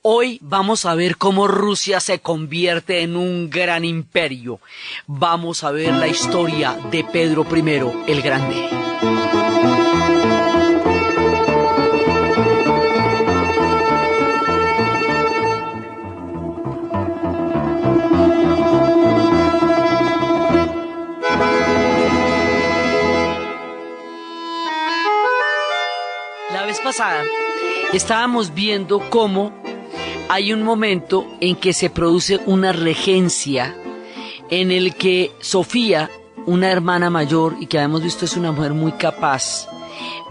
Hoy vamos a ver cómo Rusia se convierte en un gran imperio. Vamos a ver la historia de Pedro I el Grande. La vez pasada estábamos viendo cómo hay un momento en que se produce una regencia en el que Sofía, una hermana mayor y que habíamos visto es una mujer muy capaz,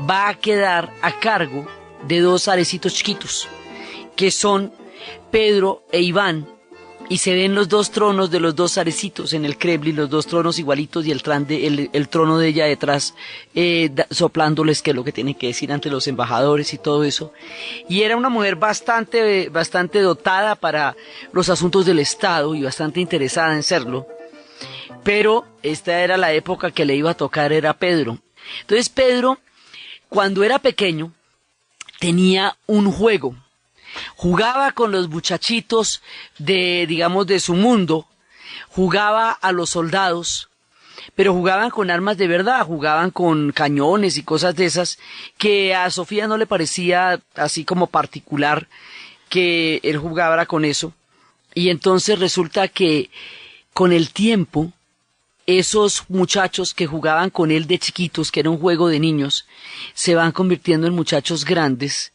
va a quedar a cargo de dos zarecitos chiquitos, que son Pedro e Iván, y se ven los dos tronos de los dos zarecitos en el Kremlin, los dos tronos igualitos y el trono de ella detrás, soplándoles qué es lo que tienen que decir ante los embajadores y todo eso. Y era una mujer bastante dotada para los asuntos del Estado y bastante interesada en serlo. Pero esta era la época que le iba a tocar, era Pedro. Entonces Pedro, cuando era pequeño, tenía un juego. Jugaba con los muchachitos de su mundo, jugaba a los soldados, pero jugaban con armas de verdad, jugaban con cañones y cosas de esas, que a Sofía no le parecía así como particular que él jugara con eso. Y entonces resulta que con el tiempo, esos muchachos que jugaban con él de chiquitos, que era un juego de niños, se van convirtiendo en muchachos grandes,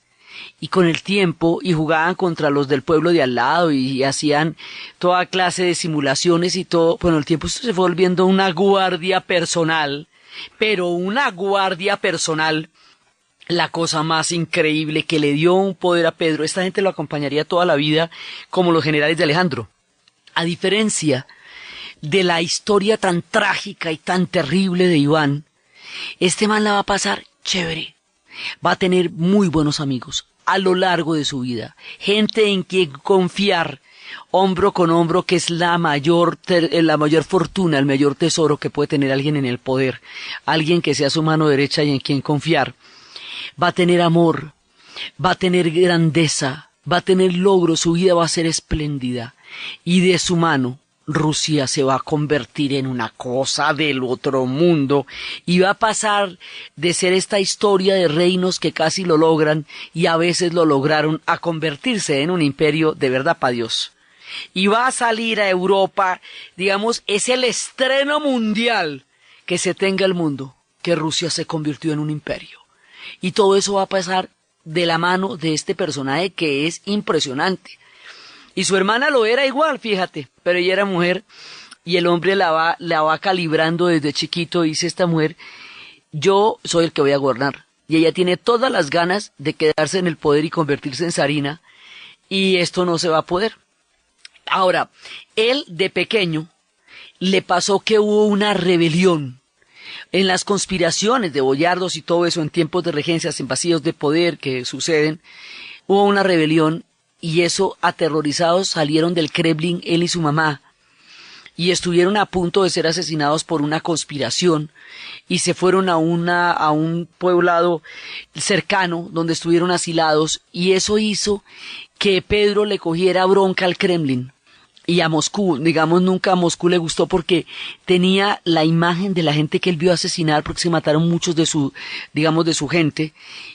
y con el tiempo, y jugaban contra los del pueblo de al lado, y hacían toda clase de simulaciones y todo. Bueno, el tiempo esto se fue volviendo una guardia personal, pero una guardia personal, la cosa más increíble, que le dio un poder a Pedro. Esta gente lo acompañaría toda la vida, como los generales de Alejandro. A diferencia de la historia tan trágica y tan terrible de Iván, este man la va a pasar chévere. Va a tener muy buenos amigos a lo largo de su vida, gente en quien confiar hombro con hombro, que es la mayor fortuna, el mayor tesoro que puede tener alguien en el poder, alguien que sea su mano derecha y en quien confiar. Va a tener amor, va a tener grandeza, va a tener logro, su vida va a ser espléndida, y de su mano Rusia se va a convertir en una cosa del otro mundo y va a pasar de ser esta historia de reinos que casi lo logran y a veces lo lograron, a convertirse en un imperio de verdad para Dios. Y va a salir a Europa, digamos, es el estreno mundial que se tenga el mundo, que Rusia se convirtió en un imperio. Y todo eso va a pasar de la mano de este personaje que es impresionante. Y su hermana lo era igual, fíjate, pero ella era mujer y el hombre la va calibrando desde chiquito. Dice esta mujer, yo soy el que voy a gobernar. Y ella tiene todas las ganas de quedarse en el poder y convertirse en zarina, y esto no se va a poder. Ahora, él de pequeño le pasó que hubo una rebelión en las conspiraciones de boyardos y todo eso, en tiempos de regencias, en vacíos de poder que suceden, hubo una rebelión. Y eso, aterrorizados, salieron del Kremlin él y su mamá, y estuvieron a punto de ser asesinados por una conspiración, y se fueron a un poblado cercano, donde estuvieron asilados, y eso hizo que Pedro le cogiera bronca al Kremlin, y a Moscú. Digamos, nunca a Moscú le gustó porque tenía la imagen de la gente que él vio asesinar, porque se mataron muchos de su gente,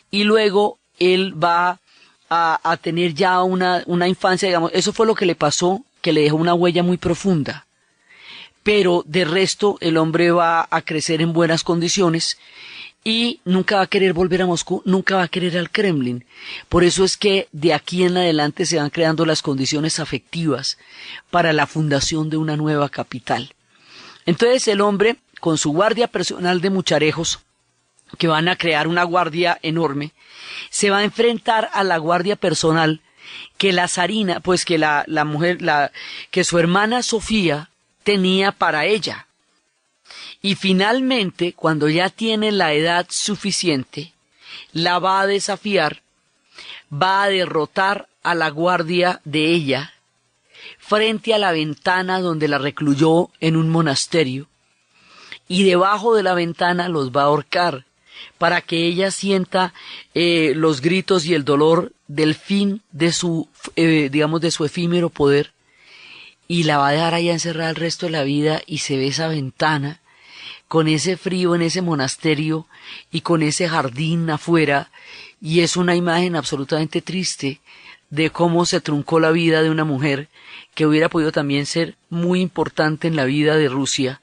y luego él va a tener ya una infancia, digamos, eso fue lo que le pasó, que le dejó una huella muy profunda. Pero de resto el hombre va a crecer en buenas condiciones y nunca va a querer volver a Moscú, nunca va a querer al Kremlin. Por eso es que de aquí en adelante se van creando las condiciones afectivas para la fundación de una nueva capital. Entonces el hombre, con su guardia personal de mucharejos, que van a crear una guardia enorme, se va a enfrentar a la guardia personal que la zarina, pues que la mujer, que su hermana Sofía tenía para ella. Y finalmente, cuando ya tiene la edad suficiente, la va a desafiar, va a derrotar a la guardia de ella frente a la ventana donde la recluyó en un monasterio, y debajo de la ventana los va a ahorcar, para que ella sienta los gritos y el dolor del fin de su, digamos, de su efímero poder, y la va a dejar allá encerrada el resto de la vida, y se ve esa ventana con ese frío en ese monasterio y con ese jardín afuera, y es una imagen absolutamente triste de cómo se truncó la vida de una mujer que hubiera podido también ser muy importante en la vida de Rusia,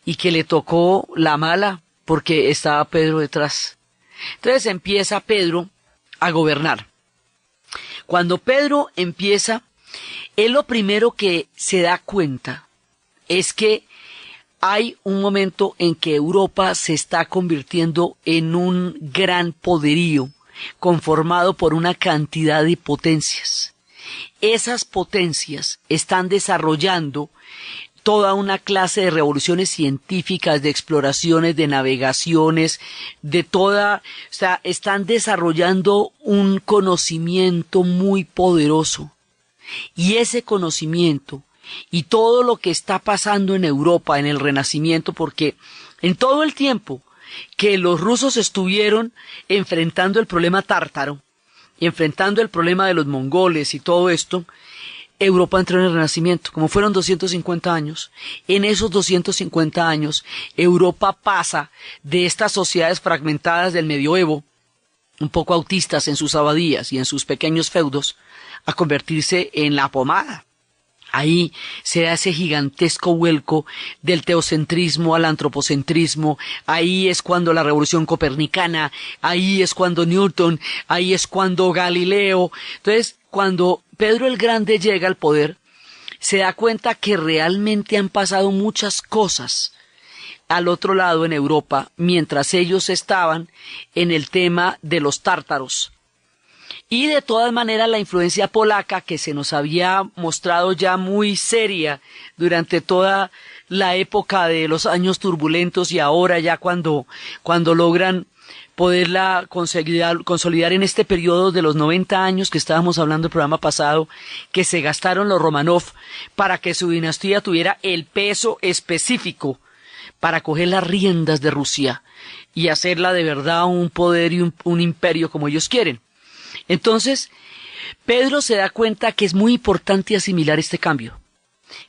y que le tocó la mala porque estaba Pedro detrás. Entonces empieza Pedro a gobernar. Cuando Pedro empieza, él lo primero que se da cuenta es que hay un momento en que Europa se está convirtiendo en un gran poderío conformado por una cantidad de potencias. Esas potencias están desarrollando toda una clase de revoluciones científicas, de exploraciones, de navegaciones, de toda, o sea, están desarrollando un conocimiento muy poderoso. Y ese conocimiento y todo lo que está pasando en Europa, en el Renacimiento, porque en todo el tiempo que los rusos estuvieron enfrentando el problema tártaro, y enfrentando el problema de los mongoles y todo esto, Europa entró en el Renacimiento. Como fueron 250 años, en esos 250 años, Europa pasa de estas sociedades fragmentadas del medioevo, un poco autistas en sus abadías y en sus pequeños feudos, a convertirse en la pomada. Ahí se da ese gigantesco vuelco del teocentrismo al antropocentrismo. Ahí es cuando la revolución copernicana, ahí es cuando Newton, ahí es cuando Galileo. Entonces, cuando Pedro el Grande llega al poder, se da cuenta que realmente han pasado muchas cosas al otro lado en Europa, mientras ellos estaban en el tema de los tártaros. Y de todas maneras la influencia polaca, que se nos había mostrado ya muy seria durante toda la época de los años turbulentos, y ahora ya cuando logran poderla consolidar en este periodo de los 90 años que estábamos hablando el programa pasado, que se gastaron los Romanov para que su dinastía tuviera el peso específico para coger las riendas de Rusia y hacerla de verdad un poder y un imperio como ellos quieren. Entonces, Pedro se da cuenta que es muy importante asimilar este cambio,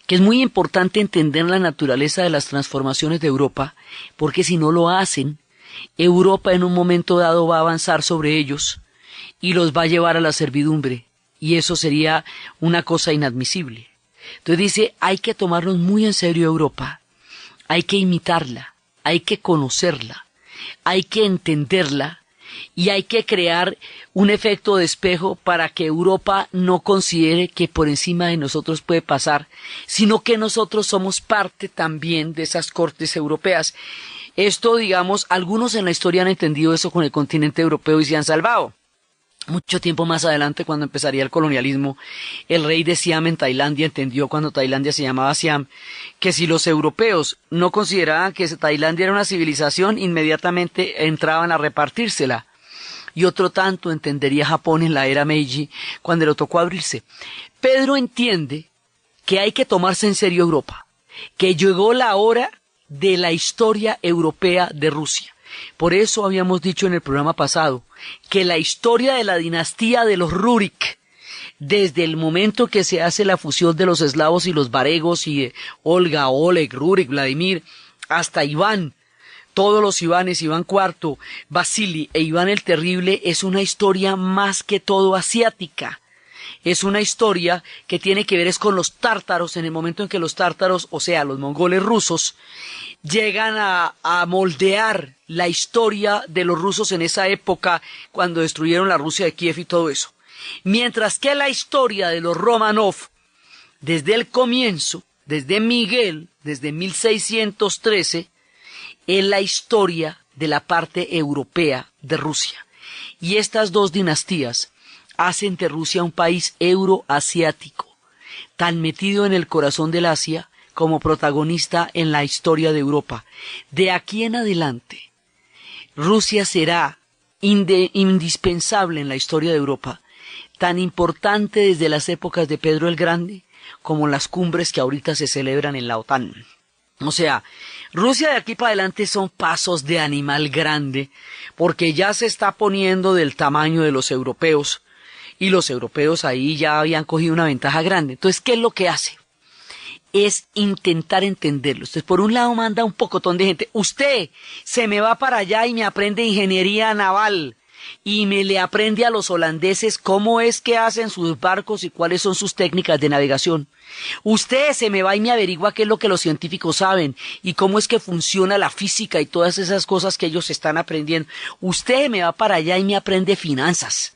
que es muy importante entender la naturaleza de las transformaciones de Europa, porque si no lo hacen, Europa en un momento dado va a avanzar sobre ellos y los va a llevar a la servidumbre, y eso sería una cosa inadmisible. Entonces dice, hay que tomarnos muy en serio Europa, hay que imitarla, hay que conocerla, hay que entenderla, y hay que crear un efecto de espejo para que Europa no considere que por encima de nosotros puede pasar, sino que nosotros somos parte también de esas cortes europeas. Esto, digamos, algunos en la historia han entendido eso con el continente europeo y se han salvado. Mucho tiempo más adelante, cuando empezaría el colonialismo, el rey de Siam en Tailandia entendió, cuando Tailandia se llamaba Siam, que si los europeos no consideraban que Tailandia era una civilización, inmediatamente entraban a repartírsela. Y otro tanto entendería Japón en la era Meiji, cuando le tocó abrirse. Pedro entiende que hay que tomarse en serio Europa, que llegó la hora de la historia europea de Rusia. Por eso habíamos dicho en el programa pasado que la historia de la dinastía de los Rurik, desde el momento que se hace la fusión de los eslavos y los varegos y de Olga, Oleg, Rurik, Vladimir, hasta Iván, todos los Ivanes, Iván IV, Vasili e Iván el Terrible, es una historia más que todo asiática. Es una historia que tiene que ver es con los tártaros, en el momento en que los tártaros, o sea, los mongoles rusos, llegan a moldear la historia de los rusos en esa época, cuando destruyeron la Rusia de Kiev y todo eso. Mientras que la historia de los Romanov, desde el comienzo, desde Miguel, desde 1613, es la historia de la parte europea de Rusia. Y estas dos dinastías hacen de Rusia un país euroasiático, tan metido en el corazón del Asia como protagonista en la historia de Europa. De aquí en adelante, Rusia será indispensable en la historia de Europa, tan importante desde las épocas de Pedro el Grande como las cumbres que ahorita se celebran en la OTAN. O sea, Rusia de aquí para adelante son pasos de animal grande, porque ya se está poniendo del tamaño de los europeos, y los europeos ahí ya habían cogido una ventaja grande. Entonces, ¿qué es lo que hace? Es intentar entenderlo. Entonces, por un lado manda un pocotón de gente. Usted se me va para allá y me aprende ingeniería naval y me le aprende a los holandeses cómo es que hacen sus barcos y cuáles son sus técnicas de navegación. Usted se me va y me averigua qué es lo que los científicos saben y cómo es que funciona la física y todas esas cosas que ellos están aprendiendo. Usted me va para allá y me aprende finanzas,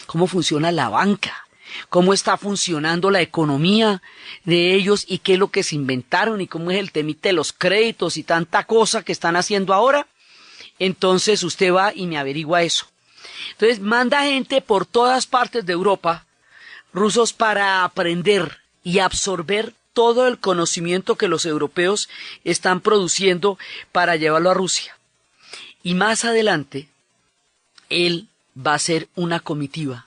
cómo funciona la banca, cómo está funcionando la economía de ellos y qué es lo que se inventaron y cómo es el temite de los créditos y tanta cosa que están haciendo ahora. Entonces usted va y me averigua eso. Entonces manda gente por todas partes de Europa, rusos, para aprender y absorber todo el conocimiento que los europeos están produciendo para llevarlo a Rusia. Y más adelante, él va a hacer una comitiva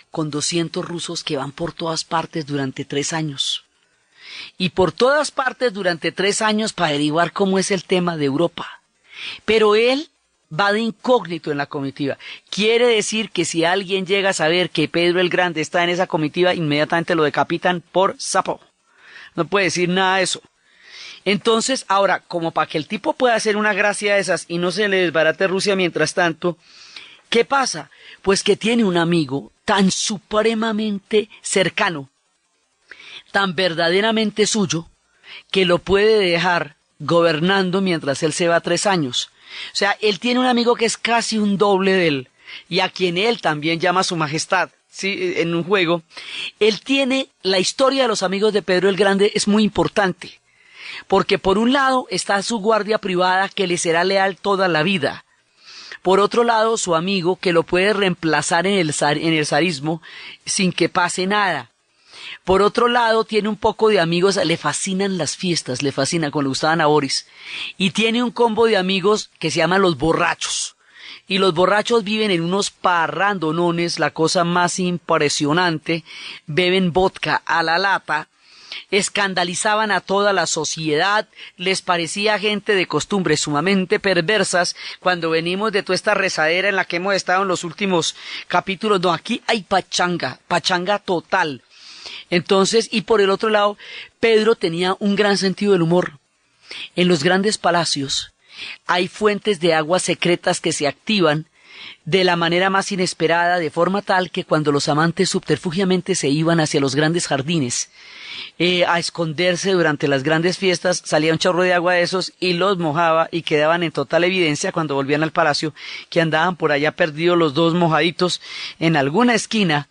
con 200 rusos que van por todas partes durante 3 años. Y por todas partes durante 3 años para averiguar cómo es el tema de Europa. Pero él va de incógnito en la comitiva. Quiere decir que si alguien llega a saber que Pedro el Grande está en esa comitiva, inmediatamente lo decapitan por sapo. No puede decir nada de eso. Entonces, ahora, como para que el tipo pueda hacer una gracia de esas y no se le desbarate Rusia mientras tanto, ¿qué pasa? Pues que tiene un amigo tan supremamente cercano, tan verdaderamente suyo, que lo puede dejar gobernando mientras él se va 3 años. O sea, él tiene un amigo que es casi un doble de él, y a quien él también llama su majestad, ¿sí? En un juego. Él tiene, la historia de los amigos de Pedro el Grande es muy importante, porque por un lado está su guardia privada que le será leal toda la vida. Por otro lado, su amigo que lo puede reemplazar en el zarismo sin que pase nada. Por otro lado, tiene un poco de amigos, le fascinan las fiestas, le fascina, como le gustaban a Boris. Y tiene un combo de amigos que se llaman los borrachos. Y los borrachos viven en unos parrandonones, la cosa más impresionante. Beben vodka a la lata, escandalizaban a toda la sociedad, les parecía gente de costumbres sumamente perversas. Cuando venimos de toda esta rezadera en la que hemos estado en los últimos capítulos, no, aquí hay pachanga total. Entonces, y por el otro lado, Pedro tenía un gran sentido del humor. En los grandes palacios hay fuentes de agua secretas que se activan de la manera más inesperada, de forma tal que cuando los amantes subterfugiamente se iban hacia los grandes jardines a esconderse durante las grandes fiestas, salía un chorro de agua de esos y los mojaba y quedaban en total evidencia cuando volvían al palacio que andaban por allá perdidos los dos mojaditos en alguna esquina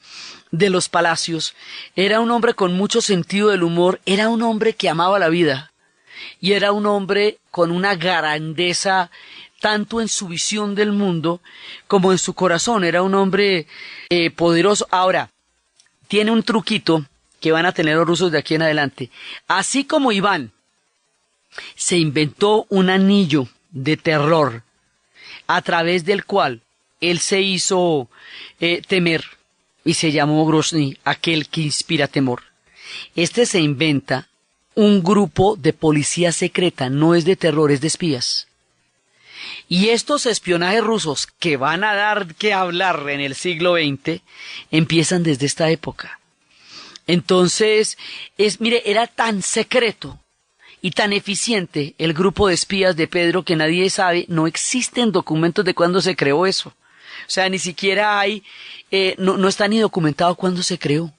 de los palacios. Era un hombre con mucho sentido del humor, era un hombre que amaba la vida y era un hombre con una grandeza tanto en su visión del mundo como en su corazón. Era un hombre poderoso. Ahora, tiene un truquito que van a tener los rusos de aquí en adelante. Así como Iván se inventó un anillo de terror a través del cual él se hizo temer y se llamó Grozny, aquel que inspira temor. Este se inventa un grupo de policía secreta, no es de terror, es de espías. Y estos espionajes rusos que van a dar que hablar en el siglo XX empiezan desde esta época. Entonces, mire, era tan secreto y tan eficiente el grupo de espías de Pedro que nadie sabe, no existen documentos de cuándo se creó eso. O sea, ni siquiera hay, no está ni documentado cuándo se creó.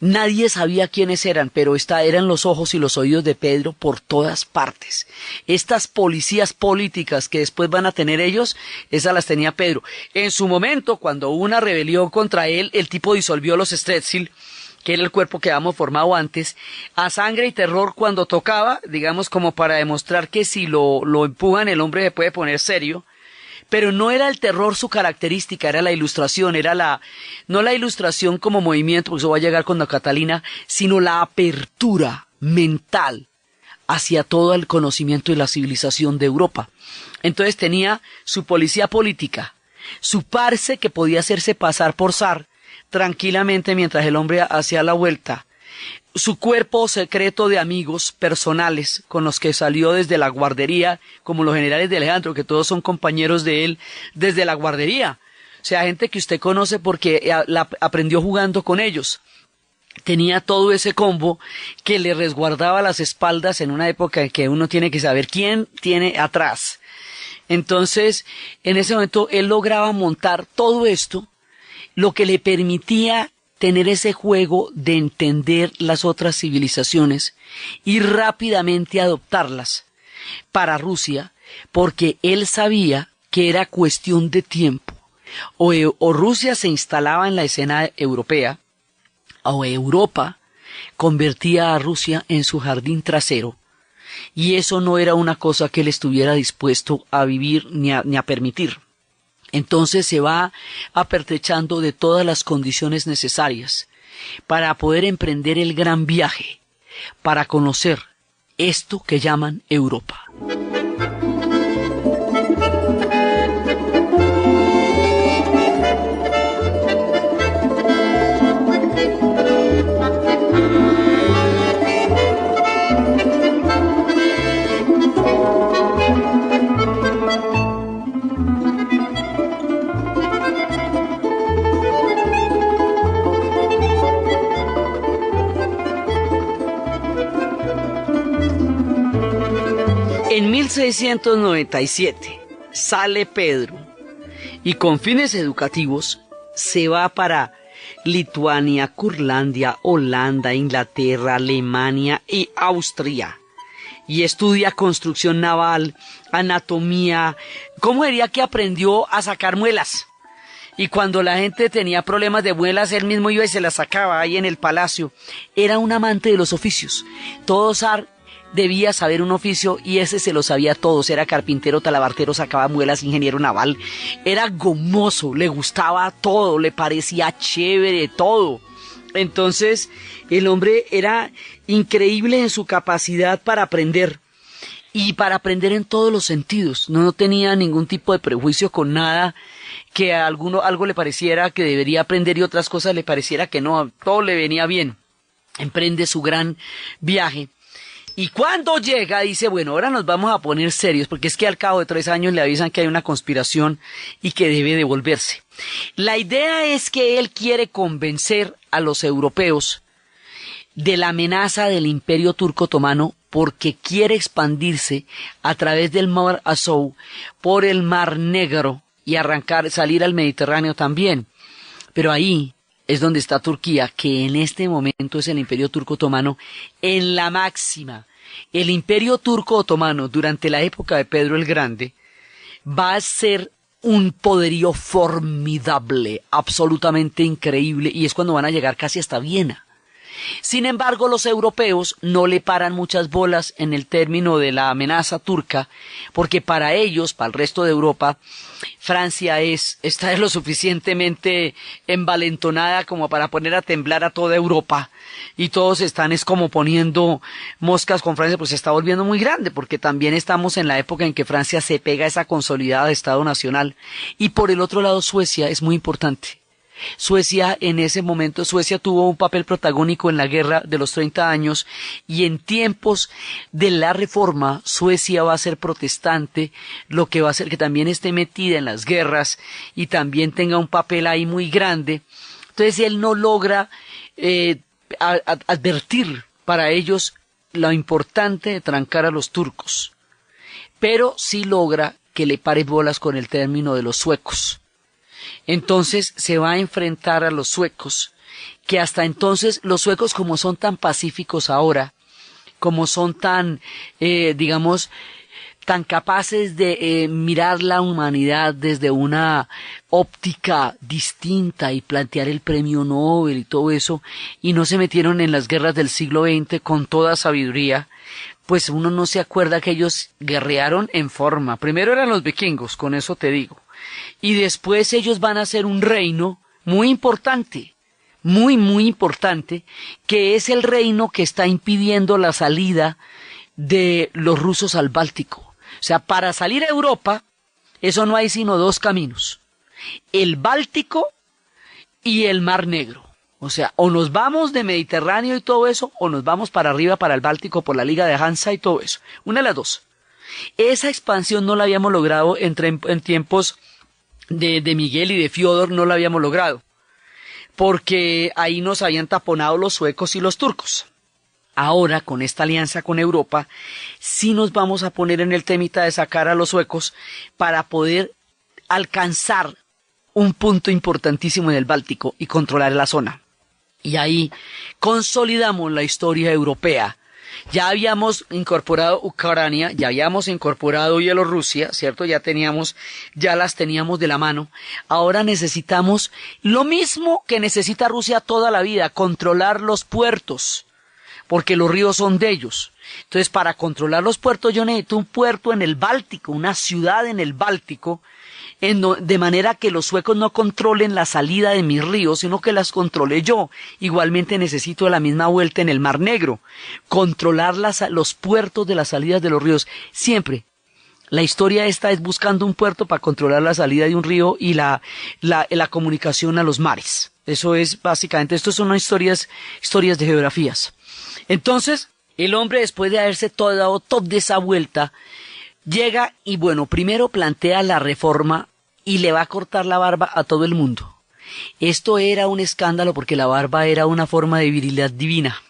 Nadie sabía quiénes eran, pero eran los ojos y los oídos de Pedro por todas partes. Estas policías políticas que después van a tener ellos, esas las tenía Pedro. En su momento, cuando hubo una rebelión contra él, el tipo disolvió los Streltsí, que era el cuerpo que habíamos formado antes, a sangre y terror cuando tocaba, digamos como para demostrar que si lo empujan el hombre se puede poner serio. Pero no era el terror su característica, era la ilustración, no la ilustración como movimiento, porque eso va a llegar con la Catalina, sino la apertura mental hacia todo el conocimiento y la civilización de Europa. Entonces tenía su policía política, su parce que podía hacerse pasar por zar tranquilamente mientras el hombre hacía la vuelta, su cuerpo secreto de amigos personales con los que salió desde la guardería, como los generales de Alejandro, que todos son compañeros de él desde la guardería. O sea, gente que usted conoce porque la aprendió jugando con ellos. Tenía todo ese combo que le resguardaba las espaldas en una época en que uno tiene que saber quién tiene atrás. Entonces, en ese momento, él lograba montar todo esto, lo que le permitía tener ese juego de entender las otras civilizaciones y rápidamente adoptarlas para Rusia, porque él sabía que era cuestión de tiempo. O Rusia se instalaba en la escena europea, o Europa convertía a Rusia en su jardín trasero, y eso no era una cosa que él estuviera dispuesto a vivir ni a permitir. Entonces se va apertrechando de todas las condiciones necesarias para poder emprender el gran viaje, para conocer esto que llaman Europa. En 1697 sale Pedro y con fines educativos se va para Lituania, Curlandia, Holanda, Inglaterra, Alemania y Austria y estudia construcción naval, anatomía. ¿Cómo diría que aprendió a sacar muelas? Y cuando la gente tenía problemas de muelas, él mismo iba y se las sacaba ahí en el palacio. Era un amante de los oficios. Todo zar debía saber un oficio y ese se lo sabía todos. Era carpintero, talabartero, sacaba muelas, ingeniero naval. Era gomoso, le gustaba todo, le parecía chévere todo. Entonces el hombre era increíble en su capacidad para aprender. Y para aprender en todos los sentidos. No tenía ningún tipo de prejuicio con nada que a algo le pareciera que debería aprender y otras cosas le pareciera que no. Todo le venía bien. Emprende su gran viaje. Y cuando llega dice, bueno, ahora nos vamos a poner serios, porque es que al cabo de 3 años le avisan que hay una conspiración y que debe devolverse. La idea es que él quiere convencer a los europeos de la amenaza del Imperio Turco Otomano porque quiere expandirse a través del Mar Azov por el Mar Negro y salir al Mediterráneo también. Pero ahí es donde está Turquía, que en este momento es el Imperio Turco Otomano en la máxima. El Imperio Turco Otomano durante la época de Pedro el Grande va a ser un poderío formidable, absolutamente increíble, y es cuando van a llegar casi hasta Viena. Sin embargo, los europeos no le paran muchas bolas en el término de la amenaza turca, porque para ellos, para el resto de Europa, Francia está lo suficientemente envalentonada como para poner a temblar a toda Europa, y todos están como poniendo moscas con Francia, pues se está volviendo muy grande, porque también estamos en la época en que Francia se pega a esa consolidada de Estado Nacional, y por el otro lado Suecia es muy importante. Suecia, en ese momento, Suecia tuvo un papel protagónico en la guerra de los 30 años y en tiempos de la reforma, Suecia va a ser protestante, lo que va a hacer que también esté metida en las guerras y también tenga un papel ahí muy grande. Entonces él no logra advertir para ellos lo importante de trancar a los turcos, pero sí logra que le pare bolas con el término de los suecos. Entonces se va a enfrentar a los suecos, que hasta entonces los suecos, como son tan pacíficos ahora, como son tan, tan capaces de mirar la humanidad desde una óptica distinta y plantear el premio Nobel y todo eso, y no se metieron en las guerras del siglo XX con toda sabiduría, pues uno no se acuerda que ellos guerrearon en forma. Primero eran los vikingos, con eso te digo. Y después ellos van a ser un reino muy importante, muy importante, que es el reino que está impidiendo la salida de los rusos al Báltico. O sea, para salir a Europa, eso no hay sino 2 caminos, el Báltico y el Mar Negro. O sea, o nos vamos de Mediterráneo y todo eso, o nos vamos para arriba para el Báltico por la Liga de Hansa y todo eso. Una de las dos. Esa expansión no la habíamos logrado en tiempos de Miguel y de Fiodor no lo habíamos logrado, porque ahí nos habían taponado los suecos y los turcos. Ahora, con esta alianza con Europa, sí nos vamos a poner en el temita de sacar a los suecos para poder alcanzar un punto importantísimo en el Báltico y controlar la zona. Y ahí consolidamos la historia europea. Ya habíamos incorporado Ucrania, ya habíamos incorporado Bielorrusia, ¿cierto? Ya las teníamos de la mano. Ahora necesitamos lo mismo que necesita Rusia toda la vida, controlar los puertos, porque los ríos son de ellos. Entonces, para controlar los puertos yo necesito un puerto en el Báltico, una ciudad en el Báltico, de manera que los suecos no controlen la salida de mis ríos, sino que las controle yo. Igualmente necesito la misma vuelta en el Mar Negro, controlar los puertos de las salidas de los ríos. Siempre la historia esta es buscando un puerto para controlar la salida de un río y la comunicación a los mares. Eso es básicamente, esto son historias de geografías. Entonces, el hombre, después de haberse dado toda esa vuelta, llega y bueno, primero plantea la reforma y le va a cortar la barba a todo el mundo. Esto era un escándalo porque la barba era una forma de virilidad divina.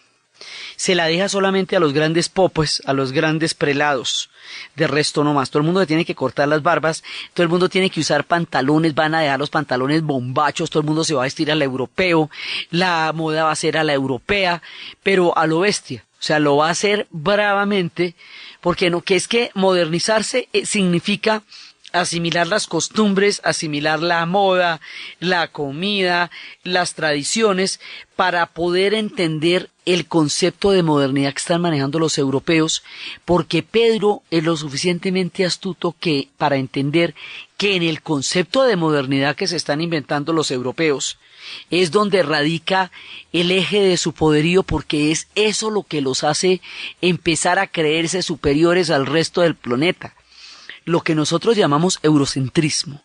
Se la deja solamente a los grandes popes, a los grandes prelados. De resto no más. Todo el mundo le tiene que cortar las barbas, todo el mundo tiene que usar pantalones, van a dejar los pantalones bombachos, todo el mundo se va a vestir a la europeo, la moda va a ser a la europea, pero a lo bestia. O sea, lo va a hacer bravamente, porque no, que es que modernizarse significa asimilar las costumbres, asimilar la moda, la comida, las tradiciones, para poder entender el concepto de modernidad que están manejando los europeos, porque Pedro es lo suficientemente astuto que para entender que en el concepto de modernidad que se están inventando los europeos es donde radica el eje de su poderío, porque es eso lo que los hace empezar a creerse superiores al resto del planeta. Lo que nosotros llamamos eurocentrismo.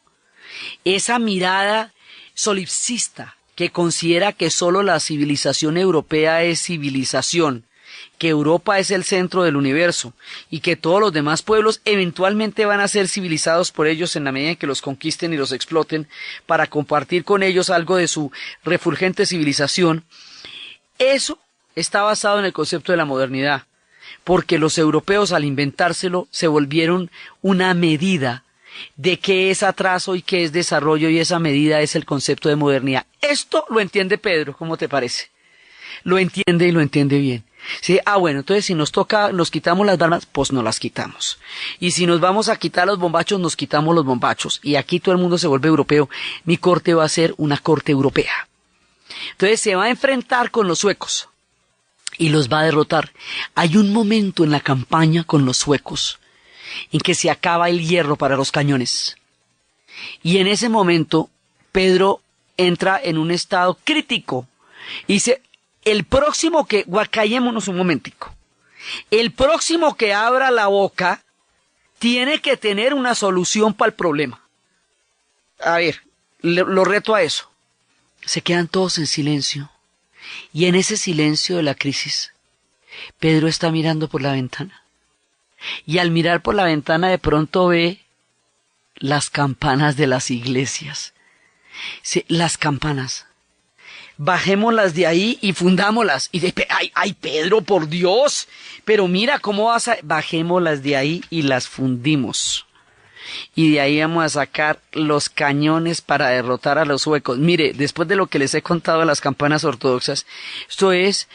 Esa mirada solipsista que considera que solo la civilización europea es civilización, que Europa es el centro del universo y que todos los demás pueblos eventualmente van a ser civilizados por ellos en la medida en que los conquisten y los exploten para compartir con ellos algo de su refulgente civilización. Eso está basado en el concepto de la modernidad, porque los europeos al inventárselo se volvieron una medida de qué es atraso y qué es desarrollo, y esa medida es el concepto de modernidad. Esto lo entiende Pedro, ¿cómo te parece? Lo entiende y lo entiende bien. Sí, bueno, entonces si nos quitamos las barbas, pues nos las quitamos. Y si nos vamos a quitar los bombachos, nos quitamos los bombachos. Y aquí todo el mundo se vuelve europeo. Mi corte va a ser una corte europea. Entonces se va a enfrentar con los suecos y los va a derrotar. Hay un momento en la campaña con los suecos en que se acaba el hierro para los cañones. Y en ese momento Pedro entra en un estado crítico y dice: callémonos un momentico. El próximo que abra la boca tiene que tener una solución para el problema. A ver, lo reto a eso. Se quedan todos en silencio. Y en ese silencio de la crisis, Pedro está mirando por la ventana. Y al mirar por la ventana de pronto ve las campanas de las iglesias. Sí, las campanas. Bajémoslas de ahí y fundámoslas. Y ay, Pedro, por Dios. Pero mira cómo vas a... Bajémoslas de ahí y las fundimos. Y de ahí vamos a sacar los cañones para derrotar a los suecos. Mire, después de lo que les he contado de las campanas ortodoxas, esto es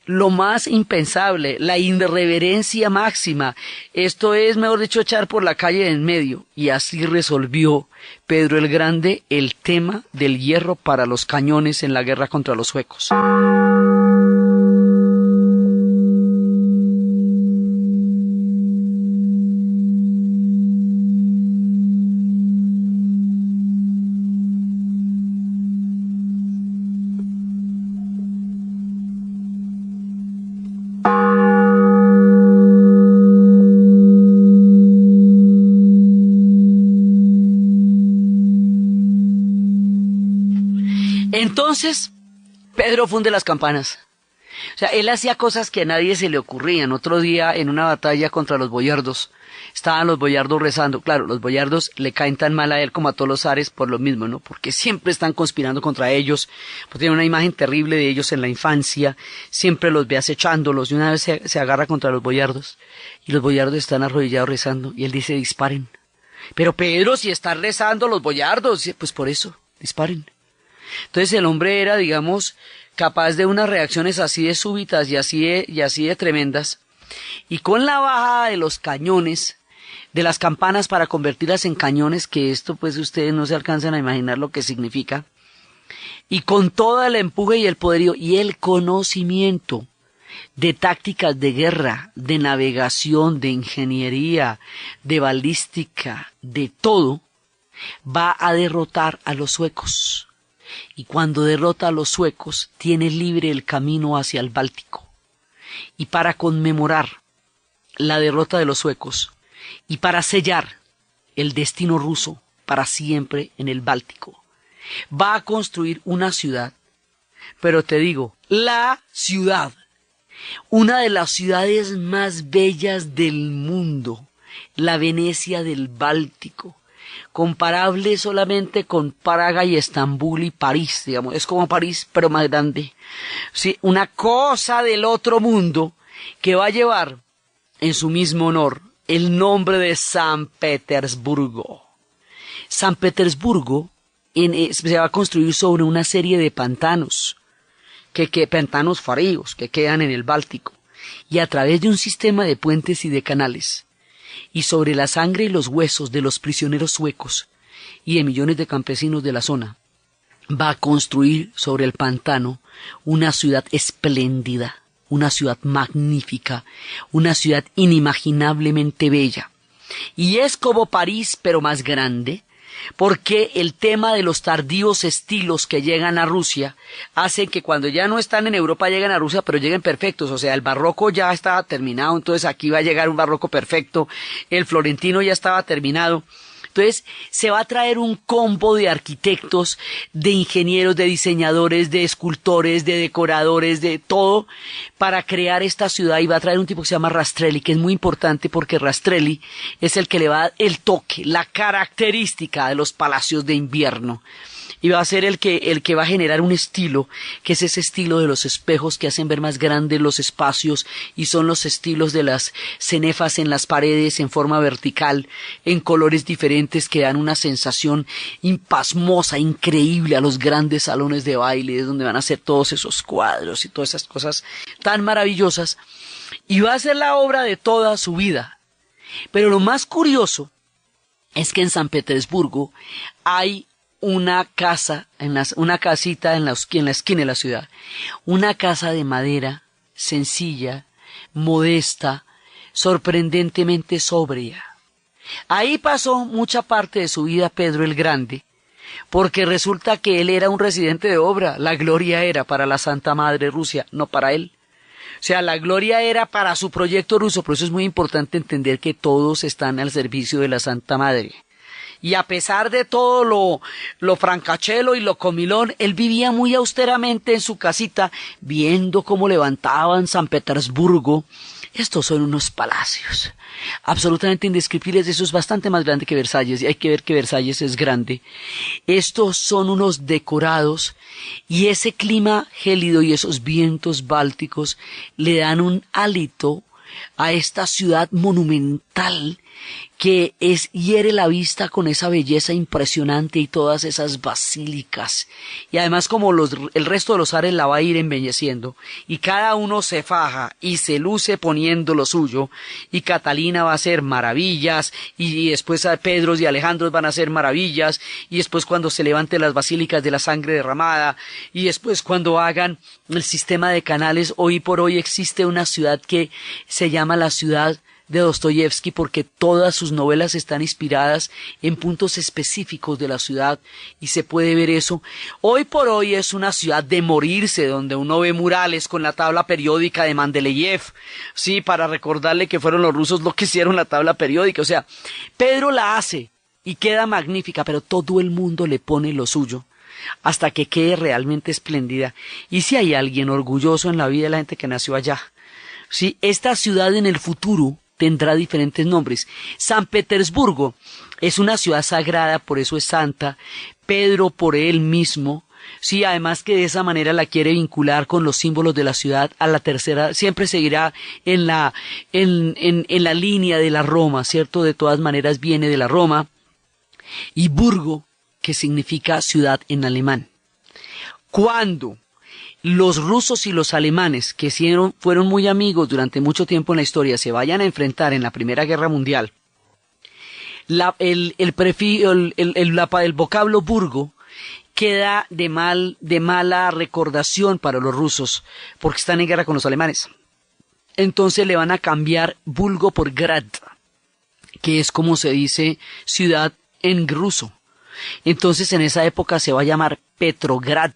lo más impensable, la irreverencia máxima. Esto es, mejor dicho, echar por la calle de en medio. Y así resolvió Pedro el Grande el tema del hierro para los cañones en la guerra contra los suecos. Entonces, Pedro funde las campanas. O sea, él hacía cosas que a nadie se le ocurrían. Otro día, en una batalla contra los boyardos, estaban los boyardos rezando. Claro, los boyardos le caen tan mal a él como a todos los zares por lo mismo, ¿no? Porque siempre están conspirando contra ellos, pues tiene una imagen terrible de ellos en la infancia, siempre los ve acechándolos, y una vez se agarra contra los boyardos, y los boyardos están arrodillados rezando, y él dice, disparen. Pero Pedro, si están rezando los boyardos, pues por eso, disparen. Entonces el hombre era, digamos, capaz de unas reacciones así de súbitas y así de tremendas, y con la bajada de los cañones, de las campanas para convertirlas en cañones, que esto pues ustedes no se alcanzan a imaginar lo que significa, y con todo el empuje y el poderío y el conocimiento de tácticas de guerra, de navegación, de ingeniería, de balística, de todo, va a derrotar a los suecos. Y cuando derrota a los suecos, tiene libre el camino hacia el Báltico. Y para conmemorar la derrota de los suecos, y para sellar el destino ruso para siempre en el Báltico, va a construir una ciudad, pero te digo, la ciudad, una de las ciudades más bellas del mundo, la Venecia del Báltico, comparable solamente con Praga y Estambul y París, digamos, es como París, pero más grande. Sí, una cosa del otro mundo que va a llevar en su mismo honor el nombre de San Petersburgo. San Petersburgo se va a construir sobre una serie de pantanos, pantanos fríos que quedan en el Báltico, y a través de un sistema de puentes y de canales, y sobre la sangre y los huesos de los prisioneros suecos y de millones de campesinos de la zona, va a construir sobre el pantano una ciudad espléndida, una ciudad magnífica, una ciudad inimaginablemente bella. Y es como París, pero más grande, porque el tema de los tardíos estilos que llegan a Rusia hace que cuando ya no están en Europa lleguen a Rusia, pero lleguen perfectos. O sea, el barroco ya estaba terminado, entonces aquí va a llegar un barroco perfecto, el florentino ya estaba terminado. Entonces se va a traer un combo de arquitectos, de ingenieros, de diseñadores, de escultores, de decoradores, de todo, para crear esta ciudad, y va a traer un tipo que se llama Rastrelli, que es muy importante porque Rastrelli es el que le va a dar el toque, la característica de los palacios de invierno. Y va a ser el que va a generar un estilo, que es ese estilo de los espejos que hacen ver más grandes los espacios, y son los estilos de las cenefas en las paredes en forma vertical, en colores diferentes, que dan una sensación impasmosa, increíble a los grandes salones de baile, donde van a hacer todos esos cuadros y todas esas cosas tan maravillosas. Y va a ser la obra de toda su vida. Pero lo más curioso es que en San Petersburgo hay una casa, una casita en la esquina de la ciudad, una casa de madera, sencilla, modesta, sorprendentemente sobria. Ahí pasó mucha parte de su vida Pedro el Grande, porque resulta que él era un residente de obra. La gloria era para la Santa Madre Rusia, no para él. O sea, la gloria era para su proyecto ruso. Por eso es muy importante entender que todos están al servicio de la Santa Madre. Y a pesar de todo lo francachelo y lo comilón, él vivía muy austeramente en su casita, viendo cómo levantaban San Petersburgo. Estos son unos palacios absolutamente indescriptibles. Eso es bastante más grande que Versalles, y hay que ver que Versalles es grande. Estos son unos decorados, y ese clima gélido y esos vientos bálticos le dan un hálito a esta ciudad monumental que hiere la vista con esa belleza impresionante y todas esas basílicas. Y además, como el resto de los zares la va a ir embelleciendo, y cada uno se faja y se luce poniendo lo suyo, y Catalina va a hacer maravillas, y después Pedro y Alejandro van a hacer maravillas, y después cuando se levanten las basílicas de la sangre derramada, y después cuando hagan el sistema de canales. Hoy por hoy existe una ciudad que se llama la ciudad de Dostoyevsky, porque todas sus novelas están inspiradas en puntos específicos de la ciudad, y se puede ver eso. Hoy por hoy es una ciudad de morirse, donde uno ve murales con la tabla periódica de Mendeleev, sí, para recordarle que fueron los rusos los que hicieron la tabla periódica. O sea, Pedro la hace y queda magnífica, pero todo el mundo le pone lo suyo. hasta que quede realmente espléndida. Y si hay alguien orgulloso en la vida de la gente que nació allá. Sí, esta ciudad en el futuro tendrá diferentes nombres. San Petersburgo es una ciudad sagrada, por eso es santa. Pedro por él mismo. Sí, además que de esa manera la quiere vincular con los símbolos de la ciudad a la tercera, siempre seguirá en la línea de la Roma, ¿cierto? De todas maneras viene de la Roma. Y Burgo, que significa ciudad en alemán. Cuando los rusos y los alemanes, que fueron muy amigos durante mucho tiempo en la historia, se vayan a enfrentar en la Primera Guerra Mundial, el vocablo Burgo queda de mala recordación para los rusos, porque están en guerra con los alemanes. Entonces le van a cambiar Bulgo por Grad, que es como se dice ciudad en ruso. Entonces en esa época se va a llamar Petrograd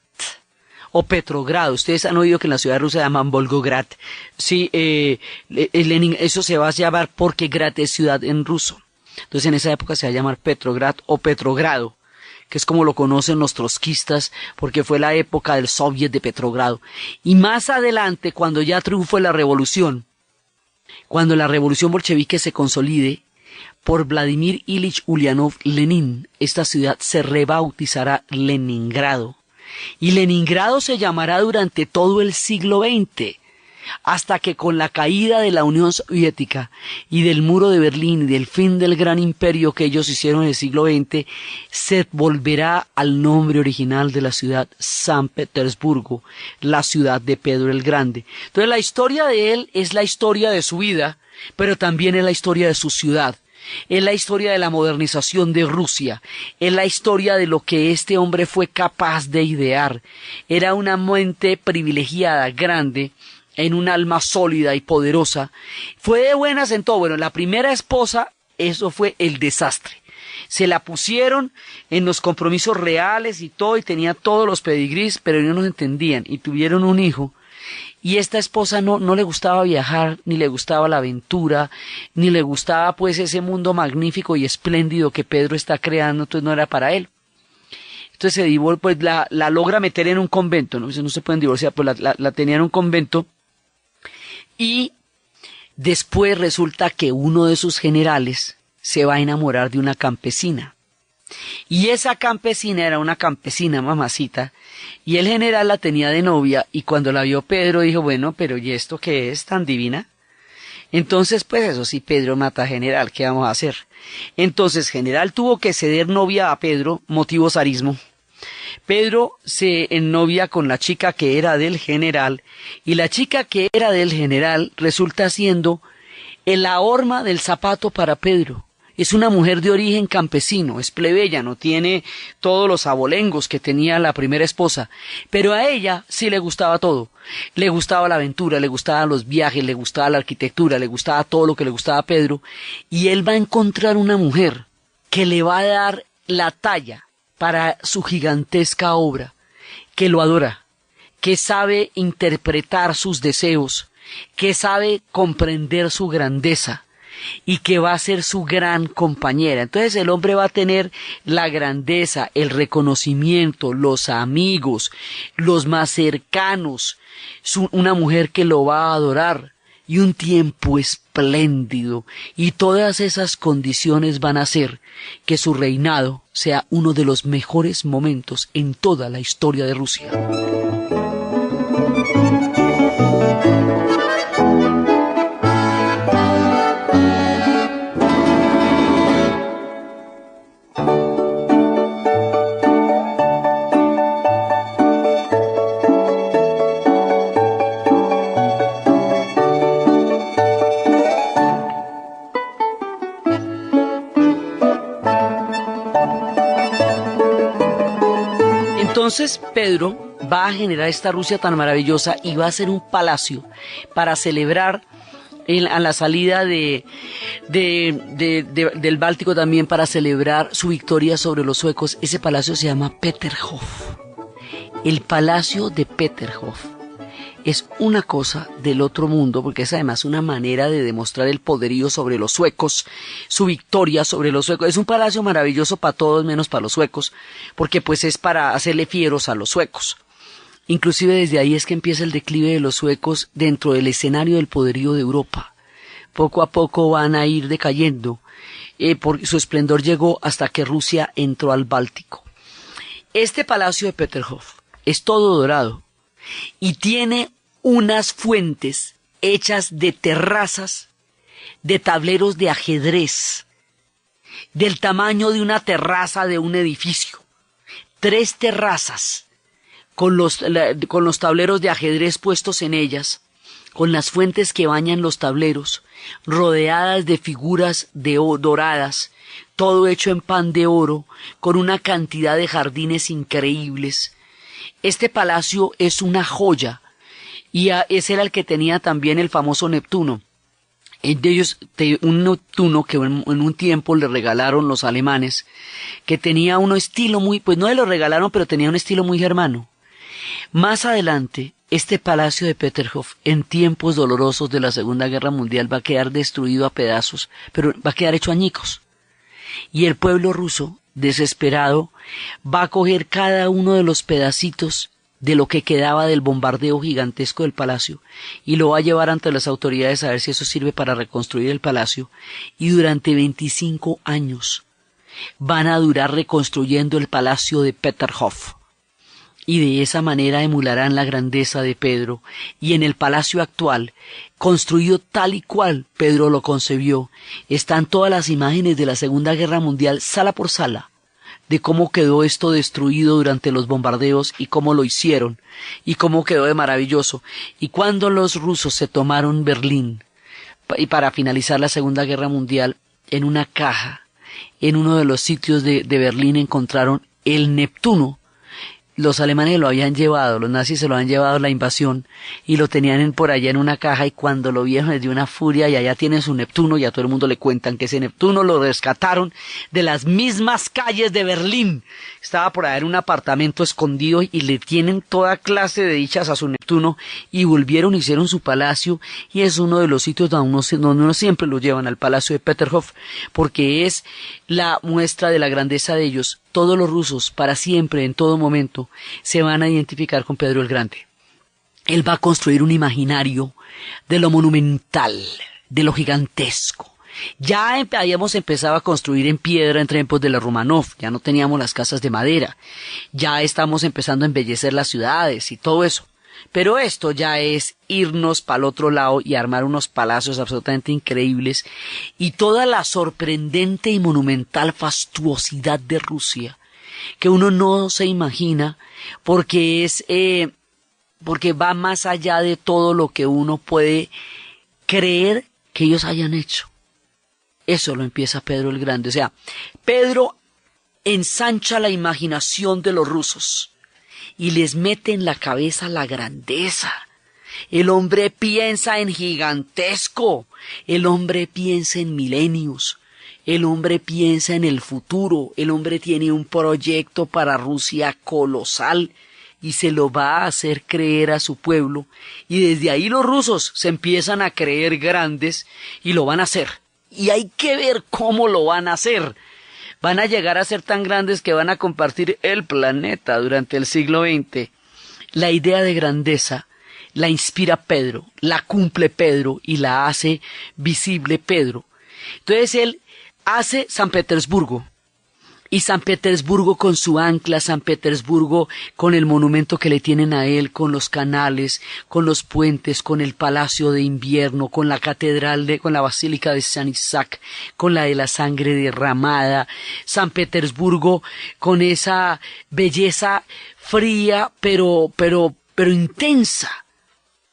o Petrogrado. Ustedes han oído que en la ciudad rusa se llaman Volgograd. Sí, eso se va a llamar porque Grad es ciudad en ruso. Entonces en esa época se va a llamar Petrograd o Petrogrado, que es como lo conocen los trotskistas, porque fue la época del Soviet de Petrogrado. Y más adelante, cuando ya triunfó la revolución, cuando la revolución bolchevique se consolide, por Vladimir Ilich Ulyanov Lenin, esta ciudad se rebautizará Leningrado. Y Leningrado se llamará durante todo el siglo XX, hasta que con la caída de la Unión Soviética y del muro de Berlín y del fin del gran imperio que ellos hicieron en el siglo XX, se volverá al nombre original de la ciudad, San Petersburgo, la ciudad de Pedro el Grande. Entonces la historia de él es la historia de su vida, pero también es la historia de su ciudad. Es la historia de la modernización de Rusia, es la historia de lo que este hombre fue capaz de idear. Era una mente privilegiada, grande, en un alma sólida y poderosa. Fue de buenas en todo. Bueno, la primera esposa, eso fue el desastre. Se la pusieron en los compromisos reales y todo, y tenía todos los pedigrís, pero ellos no entendían, y tuvieron un hijo. Y esta esposa no le gustaba viajar, ni le gustaba la aventura, ni le gustaba pues ese mundo magnífico y espléndido que Pedro está creando, entonces no era para él. Entonces pues la logra meter en un convento, no se pueden divorciar, pues la tenía en un convento. Y después resulta que uno de sus generales se va a enamorar de una campesina. Y esa campesina era una campesina mamacita, y el general la tenía de novia, y cuando la vio Pedro dijo, bueno, pero ¿y esto qué es tan divina? Entonces, pues eso sí, Pedro mata a general, ¿qué vamos a hacer? Entonces, general tuvo que ceder novia a Pedro, motivo zarismo. Pedro se ennovia con la chica que era del general, y la chica que era del general resulta siendo la horma del zapato para Pedro. Es una mujer de origen campesino, es plebeya, no tiene todos los abolengos que tenía la primera esposa, pero a ella sí le gustaba todo. Le gustaba la aventura, le gustaban los viajes, le gustaba la arquitectura, le gustaba todo lo que le gustaba a Pedro, y él va a encontrar una mujer que le va a dar la talla para su gigantesca obra, que lo adora, que sabe interpretar sus deseos, que sabe comprender su grandeza, y que va a ser su gran compañera. Entonces el hombre va a tener la grandeza, el reconocimiento, los amigos, los más cercanos, una mujer que lo va a adorar y un tiempo espléndido, y todas esas condiciones van a hacer que su reinado sea uno de los mejores momentos en toda la historia de Rusia. Entonces Pedro va a generar esta Rusia tan maravillosa y va a hacer un palacio para celebrar a la salida del Báltico, también para celebrar su victoria sobre los suecos. Ese palacio se llama Peterhof, el Palacio de Peterhof. es una cosa del otro mundo, porque es además una manera de demostrar el poderío sobre los suecos, su victoria sobre los suecos. Es un palacio maravilloso para todos menos para los suecos, porque pues es para hacerle fieros a los suecos. Inclusive desde ahí es que empieza el declive de los suecos dentro del escenario del poderío de Europa. Poco a poco van a ir decayendo, porque su esplendor llegó hasta que Rusia entró al Báltico. Este palacio de Peterhof es todo dorado y tiene unas fuentes hechas de terrazas, de tableros de ajedrez, del tamaño de una terraza de un edificio. 3 terrazas con los tableros de ajedrez puestos en ellas, con las fuentes que bañan los tableros, rodeadas de figuras doradas, todo hecho en pan de oro, con una cantidad de jardines increíbles. Este palacio es una joya, y ese era el que tenía también el famoso Neptuno. De ellos, un Neptuno que en un tiempo le regalaron los alemanes, que tenía un estilo muy, pues no le lo regalaron, pero tenía un estilo muy germano. Más adelante, este palacio de Peterhof, en tiempos dolorosos de la Segunda Guerra Mundial, va a quedar destruido a pedazos, pero va a quedar hecho añicos. Y el pueblo ruso, desesperado, va a coger cada uno de los pedacitos de lo que quedaba del bombardeo gigantesco del palacio y lo va a llevar ante las autoridades a ver si eso sirve para reconstruir el palacio, y durante 25 años van a durar reconstruyendo el palacio de Peterhof. Y de esa manera emularán la grandeza de Pedro, y en el palacio actual, construido tal y cual Pedro lo concebió, están todas las imágenes de la Segunda Guerra Mundial, sala por sala, de cómo quedó esto destruido durante los bombardeos y cómo lo hicieron, y cómo quedó de maravilloso. Y cuando los rusos se tomaron Berlín, y para finalizar la Segunda Guerra Mundial, en una caja, en uno de los sitios de Berlín encontraron el Neptuno. Los alemanes lo habían llevado, los nazis se lo han llevado a la invasión y lo tenían por allá en una caja, y cuando lo vieron les dio una furia, y allá tienen su Neptuno, y a todo el mundo le cuentan que ese Neptuno lo rescataron de las mismas calles de Berlín. Estaba por allá en un apartamento escondido y le tienen toda clase de dichas a su Neptuno, y volvieron, hicieron su palacio, y es uno de los sitios donde uno siempre lo llevan, al palacio de Peterhof, porque es la muestra de la grandeza de ellos. Todos los rusos, para siempre, en todo momento, se van a identificar con Pedro el Grande. Él va a construir un imaginario de lo monumental, de lo gigantesco. Ya habíamos empezado a construir en piedra en tiempos de la Romanov, ya no teníamos las casas de madera, ya estamos empezando a embellecer las ciudades y todo eso. Pero esto ya es irnos para el otro lado y armar unos palacios absolutamente increíbles, y toda la sorprendente y monumental fastuosidad de Rusia, que uno no se imagina, porque porque va más allá de todo lo que uno puede creer que ellos hayan hecho. Eso lo empieza Pedro el Grande. O sea, Pedro ensancha la imaginación de los rusos y les mete en la cabeza la grandeza. El hombre piensa en gigantesco, el hombre piensa en milenios, el hombre piensa en el futuro, el hombre tiene un proyecto para Rusia colosal y se lo va a hacer creer a su pueblo, y desde ahí los rusos se empiezan a creer grandes y lo van a hacer. Y hay que ver cómo lo van a hacer. Van a llegar a ser tan grandes que van a compartir el planeta durante el siglo XX. La idea de grandeza la inspira Pedro, la cumple Pedro y la hace visible Pedro. Entonces él hace San Petersburgo, y San Petersburgo con su ancla, San Petersburgo con el monumento que le tienen a él, con los canales, con los puentes, con el Palacio de Invierno, con la catedral con la Basílica de San Isaac, con la de la sangre derramada. San Petersburgo con esa belleza fría pero intensa.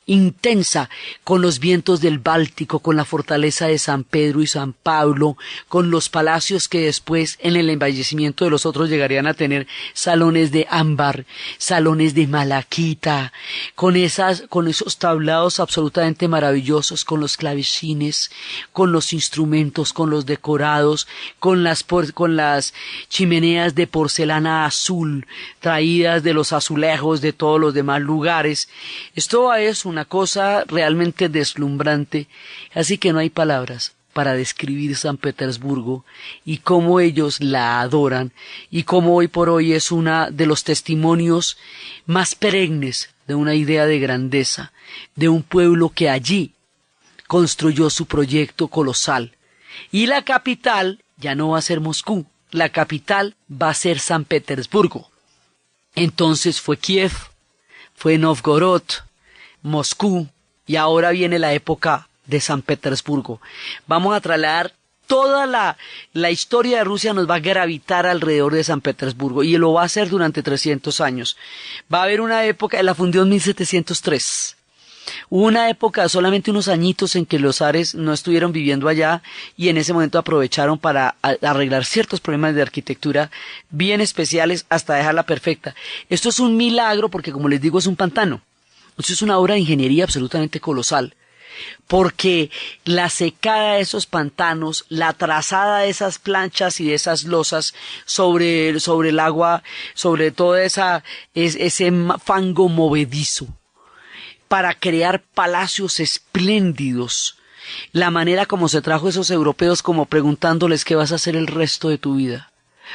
intensa, con los vientos del Báltico, con la fortaleza de San Pedro y San Pablo, con los palacios que después en el embellecimiento de los otros llegarían a tener salones de ámbar, salones de malaquita, con esos tablados absolutamente maravillosos, con los clavecines, con los instrumentos, con los decorados, con las chimeneas de porcelana azul traídas de los azulejos de todos los demás lugares. Esto es una cosa realmente deslumbrante, así que no hay palabras para describir San Petersburgo y cómo ellos la adoran y cómo hoy por hoy es una de los testimonios más perennes de una idea de grandeza, de un pueblo que allí construyó su proyecto colosal. Y la capital ya no va a ser Moscú, la capital va a ser San Petersburgo. Entonces fue Kiev, fue Novgorod, Moscú, y ahora viene la época de San Petersburgo. Vamos a trasladar toda la historia de Rusia, nos va a gravitar alrededor de San Petersburgo, y lo va a hacer durante 300 años. Va a haber una época, la fundió en 1703. Hubo una época, solamente unos añitos, en que los zares no estuvieron viviendo allá y en ese momento aprovecharon para arreglar ciertos problemas de arquitectura bien especiales hasta dejarla perfecta. Esto es un milagro porque, como les digo, es un pantano. Esto es una obra de ingeniería absolutamente colosal, porque la secada de esos pantanos, la trazada de esas planchas y de esas losas sobre el agua, sobre todo ese fango movedizo, para crear palacios espléndidos, la manera como se trajo esos europeos como preguntándoles qué vas a hacer el resto de tu vida,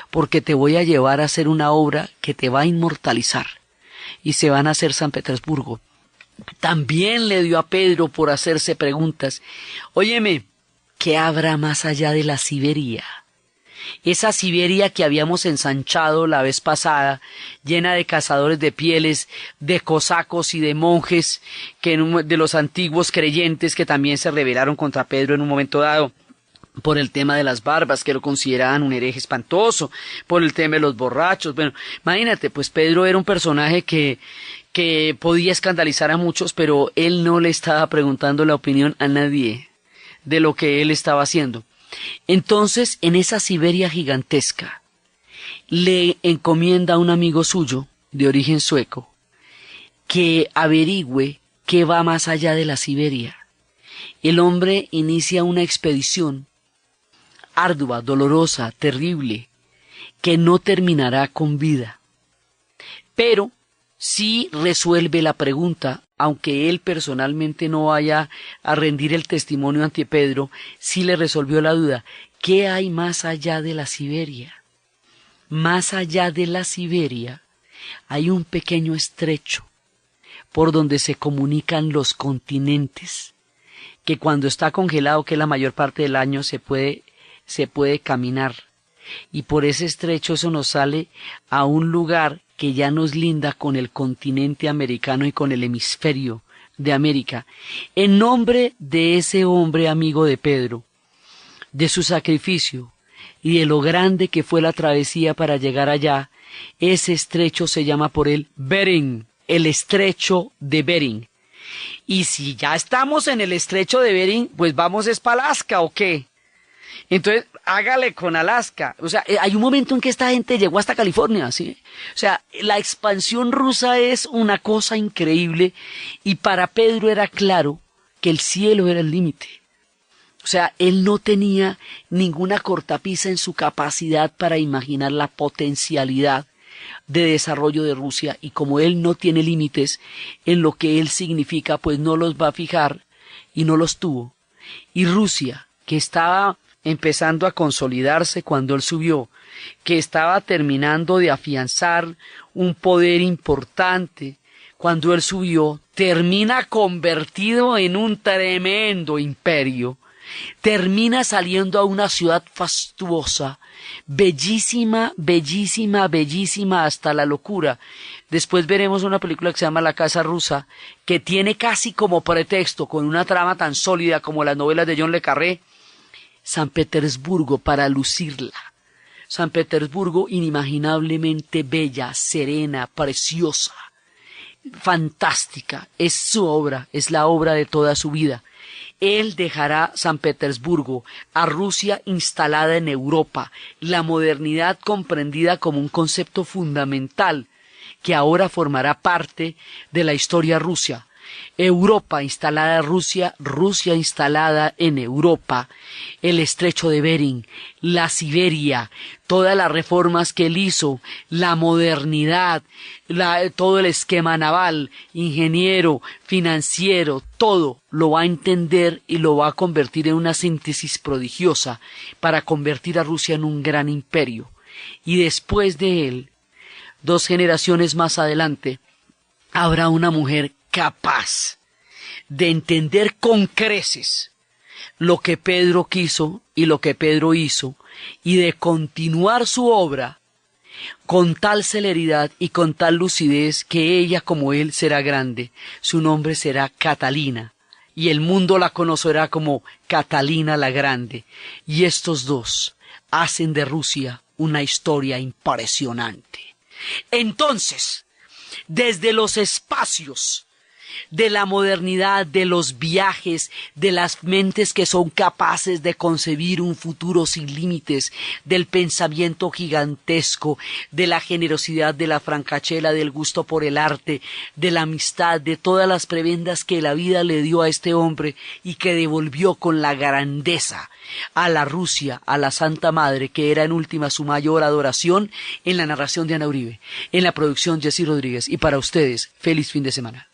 porque te voy a llevar a hacer una obra que te va a inmortalizar, y se van a hacer San Petersburgo. También le dio a Pedro por hacerse preguntas. Óyeme, ¿qué habrá más allá de la Siberia? Esa Siberia que habíamos ensanchado la vez pasada, llena de cazadores de pieles, de cosacos y de monjes, de los antiguos creyentes que también se rebelaron contra Pedro en un momento dado, por el tema de las barbas, que lo consideraban un hereje espantoso, por el tema de los borrachos. Bueno, imagínate, pues Pedro era un personaje que podía escandalizar a muchos, pero él no le estaba preguntando la opinión a nadie de lo que él estaba haciendo. Entonces, en esa Siberia gigantesca, le encomienda a un amigo suyo, de origen sueco, que averigüe qué va más allá de la Siberia. El hombre inicia una expedición ardua, dolorosa, terrible, que no terminará con vida. Pero sí resuelve la pregunta, aunque él personalmente no vaya a rendir el testimonio ante Pedro, sí le resolvió la duda. ¿Qué hay más allá de la Siberia? Más allá de la Siberia hay un pequeño estrecho por donde se comunican los continentes, que cuando está congelado, que la mayor parte del año se puede caminar, y por ese estrecho eso nos sale a un lugar que ya nos linda con el continente americano y con el hemisferio de América. En nombre de ese hombre amigo de Pedro, de su sacrificio y de lo grande que fue la travesía para llegar allá, ese estrecho se llama por él Bering, el estrecho de Bering. Y si ya estamos en el estrecho de Bering, pues vamos es para Alaska, ¿o qué? Entonces, hágale con Alaska. O sea, hay un momento en que esta gente llegó hasta California, ¿sí? O sea, la expansión rusa es una cosa increíble, y para Pedro era claro que el cielo era el límite. O sea, él no tenía ninguna cortapisa en su capacidad para imaginar la potencialidad de desarrollo de Rusia, y como él no tiene límites en lo que él significa, pues no los va a fijar, y no los tuvo. Y Rusia, que estaba empezando a consolidarse cuando él subió, que estaba terminando de afianzar un poder importante cuando él subió, termina convertido en un tremendo imperio, termina saliendo a una ciudad fastuosa, bellísima, bellísima, bellísima hasta la locura. Después veremos una película que se llama La Casa Rusa, que tiene casi como pretexto, con una trama tan sólida como las novelas de John le Carré, San Petersburgo para lucirla. San Petersburgo inimaginablemente bella, serena, preciosa, fantástica, es su obra, es la obra de toda su vida. Él dejará San Petersburgo, a Rusia instalada en Europa, la modernidad comprendida como un concepto fundamental que ahora formará parte de la historia rusa. Europa instalada en Rusia, Rusia instalada en Europa, el estrecho de Bering, la Siberia, todas las reformas que él hizo, la modernidad, todo el esquema naval, ingeniero, financiero, todo lo va a entender y lo va a convertir en una síntesis prodigiosa para convertir a Rusia en un gran imperio. Y después de él, 2 generaciones más adelante, habrá una mujer capaz de entender con creces lo que Pedro quiso y lo que Pedro hizo, y de continuar su obra con tal celeridad y con tal lucidez que ella como él será grande. Su nombre será Catalina, y el mundo la conocerá como Catalina la Grande, y estos dos hacen de Rusia una historia impresionante. Entonces, desde los espacios de la modernidad, de los viajes, de las mentes que son capaces de concebir un futuro sin límites, del pensamiento gigantesco, de la generosidad, de la francachela, del gusto por el arte, de la amistad, de todas las prebendas que la vida le dio a este hombre y que devolvió con la grandeza a la Rusia, a la Santa Madre, que era en última su mayor adoración. En la narración de Ana Uribe, en la producción Jessy Rodríguez, y para ustedes, feliz fin de semana.